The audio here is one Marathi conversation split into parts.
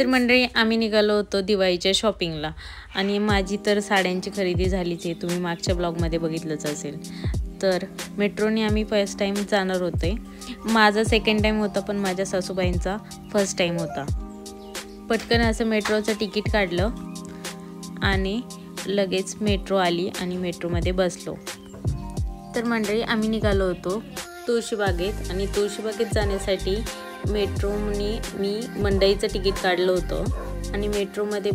तर मंडळी आम्ही निघालो होतो दिवाळीच्या शॉपिंगला आणि माझी तर साड्यांची खरेदी झालीच आहे, तुम्ही मागच्या ब्लॉगमध्ये बघितलंच असेल। तर मेट्रोने आम्ही फर्स्ट टाइम जाणार होते। माझा सेकंड टाइम होता पण माझ्या सासूबाईंचा फर्स्ट टाइम होता। पटकन असं मेट्रोचं तिकीट काढलं आणि लगेच मेट्रो आली आणि मेट्रोमध्ये बसलो। तर मंडळी आम्ही निघालो होतो तुळशीबागेत आणि तुळशीबागेत जाण्यासाठी मेट्रोने मी मंडईचं तिकीट काढलं होतं आणि मेट्रोमध्ये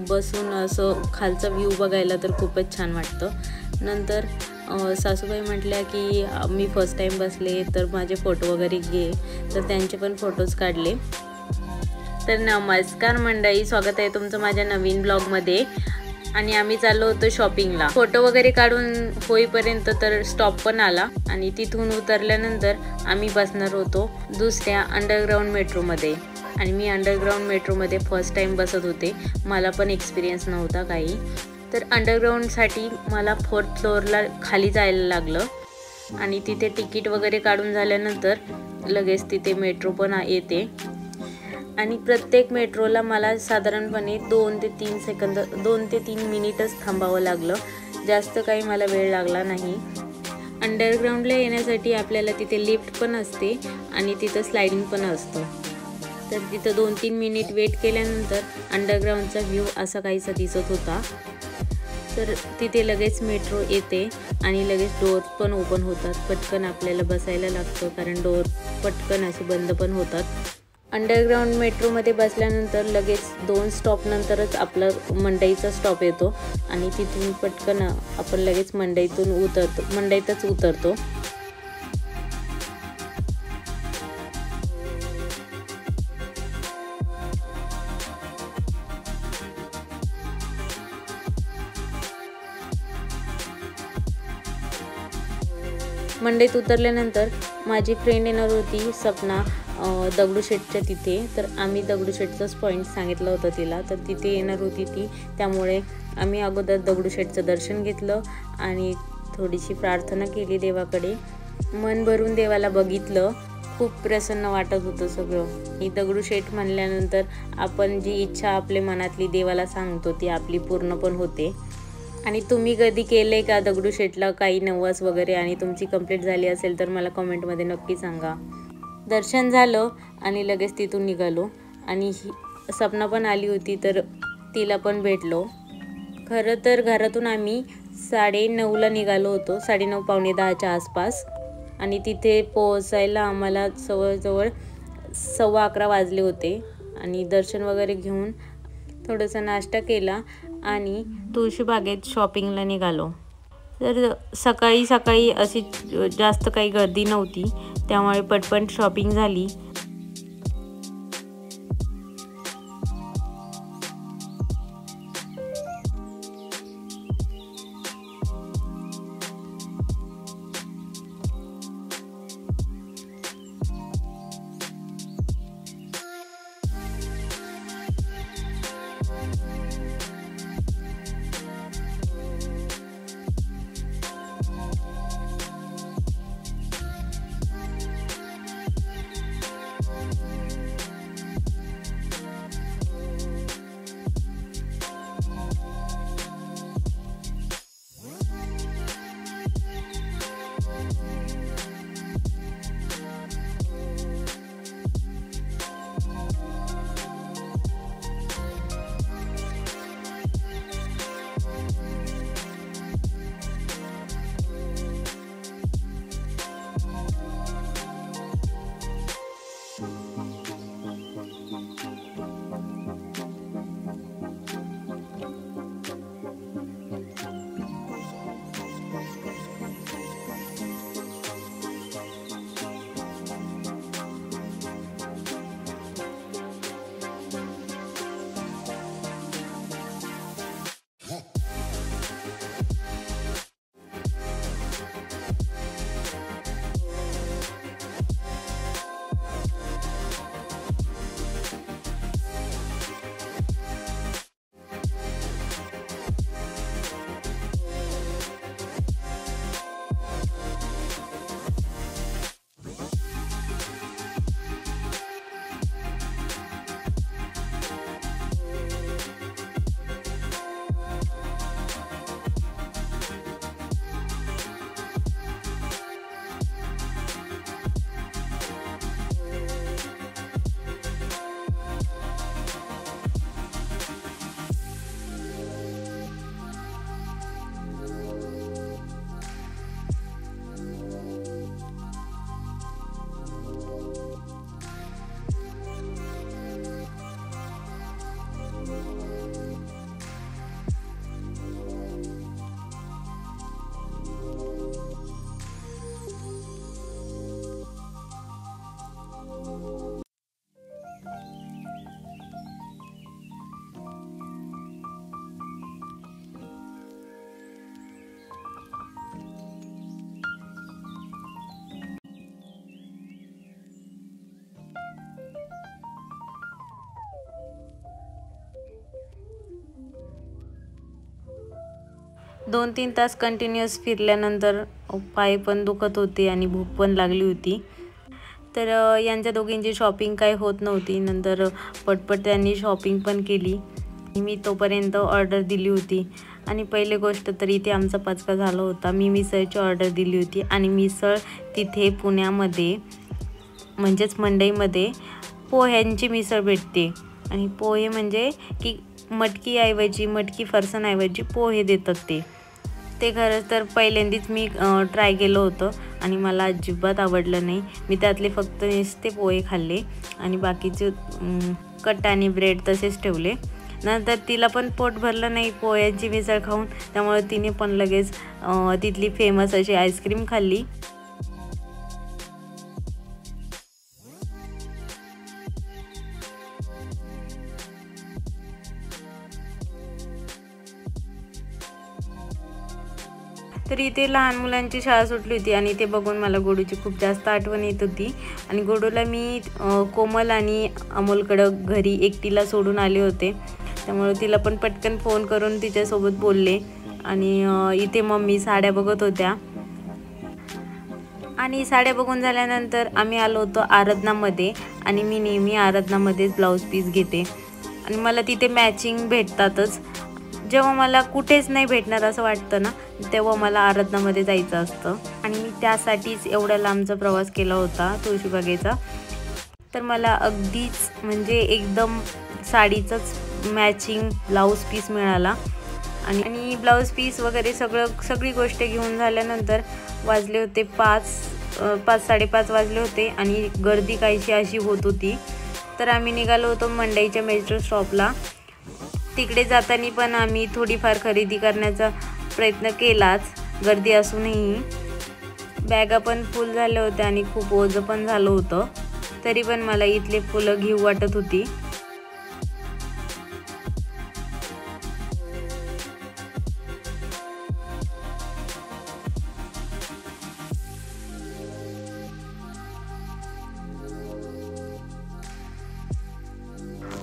बसून असं खालचा व्ह्यू बघायला तर खूपच छान वाटतं। नंतर सासूबाई म्हटल्या की मी फर्स्ट टाइम बसले तर माझे फोटो वगैरे घे, तर त्यांचे पण फोटोज काढले। तर नमस्कार मंडळी, स्वागत आहे तुमचं माझ्या नवीन ब्लॉगमध्ये। आणि आम्ही चाललो होतो शॉपिंगला। फोटो वगैरे काढून होईपर्यंत तर स्टॉप पण आला आणि तिथून उतरल्यानंतर आम्ही बसणार होतो दुसऱ्या अंडरग्राउंड मेट्रोमध्ये। आणि मी अंडरग्राउंड मेट्रोमध्ये फर्स्ट टाइम बसत होते, मला पण एक्सपिरियन्स नव्हता काही। तर अंडरग्राउंडसाठी मला 4th फ्लोअरला खाली जायला लागलं आणि तिथे तिकीट वगैरे काढून झाल्यानंतर लगेच तिथे मेट्रो पण येते आणि प्रत्येक मेट्रोला मला साधारणपणे 2 ते 3 मिनिटच थांबावं लागलं, जास्त काही मला वेळ लागला नाही। अंडरग्राउंडला येण्यासाठी आपल्याला तिथे लिफ्ट पण असते आणि तिथं स्लायडिंग पण असतं। तर तिथं 2-3 मिनिट वेट केल्यानंतर अंडरग्राउंडचा व्ह्यू असा काहीसा दिसत होता। तर तिथे लगेच मेट्रो येते आणि लगेच डोअर पण ओपन होतात। पटकन आपल्याला बसायला लागतं कारण डोअर पटकन असे बंद पण होतात। अंडरग्राउंड मेट्रोमध्ये बसल्यानंतर लगेच 2 स्टॉप नंतरच आपलं मंडईचा स्टॉप येतो आणि तिथून पटकन आपण लगेच मंडईतच उतरतो। मंडईत उतरल्यानंतर माझी फ्रेंड येणार होती सपना दगडूशेठच्या तिथे। तर आम्ही दगडूशेठचाच पॉईंट सांगितलं होतं तिला, तर तिथे येणार होती ती, त्यामुळे आम्ही अगोदर दगडूशेठचं दर्शन घेतलं आणि थोडीशी प्रार्थना केली देवाकडे। मन भरून देवाला बघितलं, खूप प्रसन्न वाटत होतं सगळं। ही दगडूशेठ म्हणल्यानंतर आपण जी इच्छा आपल्या मनातली देवाला सांगतो ती आपली पूर्ण पण होते। आणि तुम्ही कधी केले का दगडूशेठला काही नवस वगैरे आणि तुमची कंप्लीट झाली असेल तर मला कमेंटमध्ये नक्की सांगा। दर्शन झालं आणि लगेच तिथून निघालो आणि सपना पण आली होती तर तिला पण भेटलो। खरं तर घरातून आम्ही 9:30ला निघालो होतो, 9:30 पावणे 10च्या आसपास आणि तिथे पोहोचायला आम्हाला जवळजवळ 11:15 वाजले होते। आणि दर्शन वगैरे घेऊन थोडासा नाश्ता केला आणि तुळशीबागेत शॉपिंगला निघालो। तर सकाळी अशी जास्त काही गर्दी नव्हती, त्यामुळे पटपट शॉपिंग झाली। 2-3 तास कंटिन्युअस फिरल्यानंतर पाय पण दुखत होते आणि भूक पण लागली होती. तर यांच्या दोघींची शॉपिंग काही होत नव्हती. नंतर पटपट त्यांनी शॉपिंग पण केली. मी तोपर्यंत ऑर्डर दिली होती. आणि पहिली गोष्ट तर इथे आमचा पचका झाला होता. मी मिसळची ऑर्डर दिली होती आणि मिसळ तिथे पुण्यामध्ये म्हणजेच मंडईमध्ये पोह्यांची मिसळ भेटते. आणि पोहे म्हणजे की मटकी फरसाणऐवजी पोहे देतात ते खरंच तर पहिल्यांदाच मी ट्राय केलं होतं आणि मला अजिबात आवडलं नाही. मी त्यातले फक्त नुसते पोहे खाल्ले आणि बाकीचे कट आणि ब्रेड तसेच ठेवले. नंतर तिला पण पोट भरलं नाही पोह्यांची मिसळ खाऊन, त्यामुळे तिने पण लगेच तिथली फेमस अशी आईस्क्रीम खाल्ली. तर इथे लहान मुलांची शाळा सुटली होती आणि ते बघून मला गोडूची खूप जास्त आठवण येत होती. आणि गोडूला मी कोमल आणि अमोलकडं घरी एकटीला सोडून आले होते, त्यामुळे तिला पण पटकन फोन करून तिच्यासोबत बोलले. आणि इथे मम्मी साड्या बघत होत्या. आणि साड्या बघून झाल्यानंतर आम्ही आलो होतो आराधनामध्ये. आणि मी नेहमी आराधनामध्येच ब्लाऊज पीस घेते आणि मला तिथे मॅचिंग भेटतातच. जेव्हा मला कुठेच नाही भेटणार असं वाटतं ना, तेव्हा मला आराधनामध्ये जायचं असतं. आणि मी त्यासाठीच एवढा लांबचा प्रवास केला होता तुळशीबागेचा. तर मला अगदीच म्हणजे एकदम साडीचंच मॅचिंग ब्लाऊज पीस मिळाला. आणि ब्लाऊज पीस वगैरे सगळी गोष्ट घेऊन झाल्यानंतर वाजले होते 5-5:30 वाजले होते आणि गर्दी काहीशी अशी होत होती. तर आम्ही निघालो होतो मंडईच्या मेट्रो स्टॉपला. तिकडे जाताना पण आम्ही थोडीफार खरेदी करण्याचा प्रयत्न केलाच, गर्दी असूनही. बॅगा पण फुल झाल्या होत्या आणि खूप ओझं पण झालं होतं, तरी पण मला इथले फुलं घेऊ वाटत होती.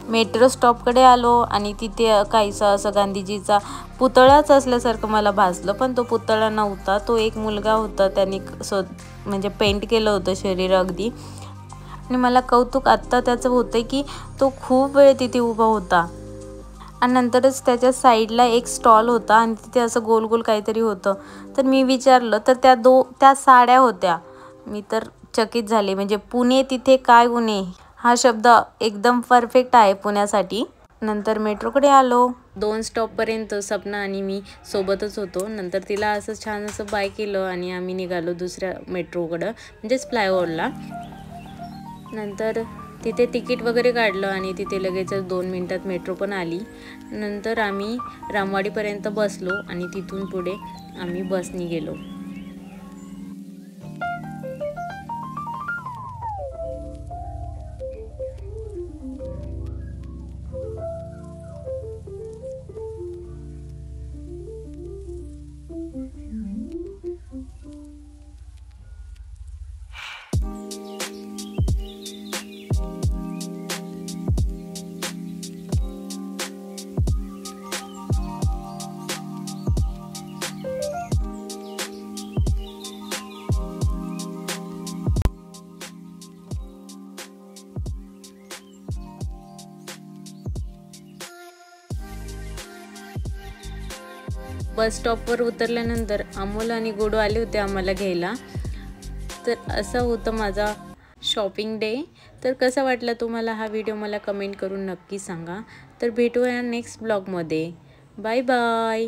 मेट्रो स्टॉपकडे आलो आणि तिथे काहीसं असं गांधीजीचा पुतळाच असल्यासारखं मला भासलं, पण तो पुतळा नव्हता. तो एक मुलगा होता, त्यांनी म्हणजे पेंट केलं होतं शरीर अगदी. आणि मला कौतुक आत्ता त्याचं होतं की तो खूप वेळ तिथे उभा होता. आणि नंतरच त्याच्या साईडला एक स्टॉल होता आणि तिथे असं गोल गोल काहीतरी होतं. तर मी विचारलं तर त्या साड्या होत्या. मी तर चकित झाले. म्हणजे पुणे तिथे काय उणे हा शब्द एकदम परफेक्ट आहे पुण्यासाठी. नंतर मेट्रोकडे आलो. 2 स्टॉपपर्यंत सपना आणि मी सोबतच होतो. नंतर तिला असं छान असं बाय केलं आणि आम्ही निघालो दुसऱ्या मेट्रोकडं म्हणजेच फ्लायओव्हरला. नंतर तिथे तिकीट वगैरे काढलं आणि तिथे लगेचच 2 मिनिटात मेट्रो पण आली. नंतर आम्ही रामवाडीपर्यंत बसलो आणि तिथून पुढे आम्ही बसनी गेलो. बस स्टॉपवर उतरल्यानंतर अमोल आणि गोडू आले होते आम्हाला घ्यायला. तर असा होता माझा शॉपिंग डे. तर कसा वाटला तुम्हाला हा व्हिडिओ मला कमेंट करून नक्की सांगा. तर भेटूया नेक्स्ट ब्लॉगमध्ये. Bye bye.